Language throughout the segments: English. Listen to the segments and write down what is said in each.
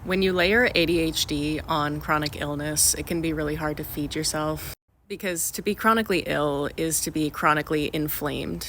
When you layer ADHD on chronic illness, it can be really hard to feed yourself because to be chronically ill is to be chronically inflamed.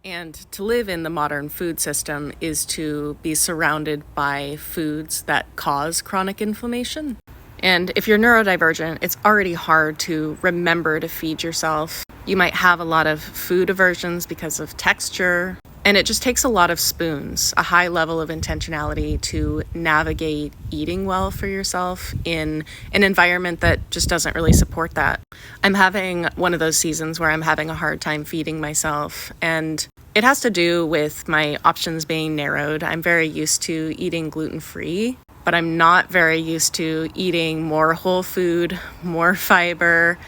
And to live in the modern food system is to be surrounded by foods that cause chronic inflammation. And if you're neurodivergent, it's already hard to remember to feed yourself. You might have a lot of food aversions because of texture, and it just takes a lot of spoons, a high level of intentionality to navigate eating well for yourself in an environment that just doesn't really support that. I'm having one of those seasons where I'm having a hard time feeding myself, and it has to do with my options being narrowed. I'm very used to eating gluten-free, but I'm not very used to eating more whole food, more fiber.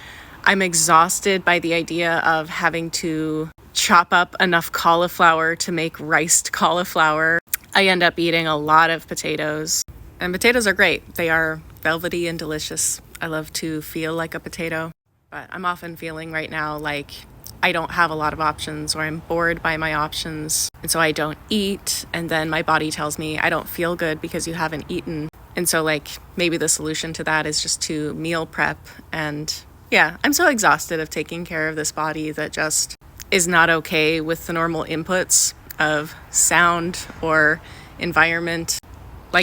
I'm exhausted by the idea of having to chop up enough cauliflower to make riced cauliflower. I end up eating a lot of potatoes, and potatoes are great. They are velvety and delicious. I love to feel like a potato, but I'm often feeling right now like I don't have a lot of options, or I'm bored by my options, and so I don't eat, and then my body tells me I don't feel good because you haven't eaten. And so maybe the solution to that is just to meal prep. And yeah, I'm so exhausted of taking care of this body that just is not okay with the normal inputs of sound or environment.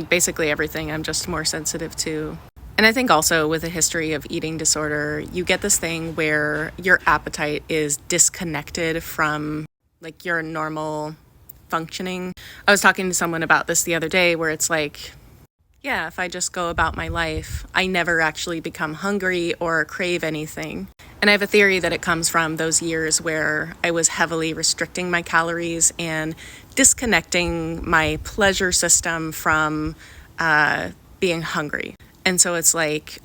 Basically everything I'm just more sensitive to. And I think also with a history of eating disorder, you get this thing where your appetite is disconnected from your normal functioning. I was talking to someone about this the other day where it's yeah, if I just go about my life, I never actually become hungry or crave anything. And I have a theory that it comes from those years where I was heavily restricting my calories and disconnecting my pleasure system from being hungry. And so it's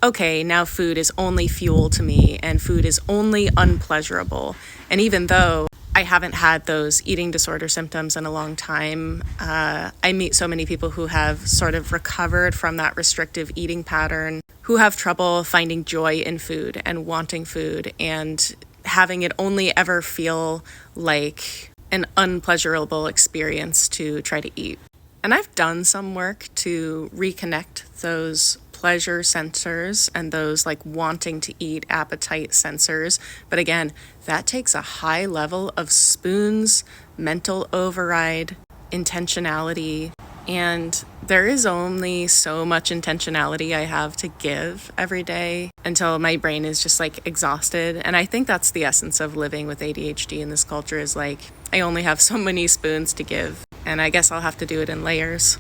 okay, now food is only fuel to me and food is only unpleasurable. And even though I haven't had those eating disorder symptoms in a long time, I meet so many people who have sort of recovered from that restrictive eating pattern, who have trouble finding joy in food and wanting food and having it only ever feel like an unpleasurable experience to try to eat. And I've done some work to reconnect those pleasure sensors and those wanting to eat appetite sensors. But again, that takes a high level of spoons, mental override, intentionality. And there is only so much intentionality I have to give every day until my brain is just exhausted. And I think that's the essence of living with ADHD in this culture is I only have so many spoons to give. And I guess I'll have to do it in layers.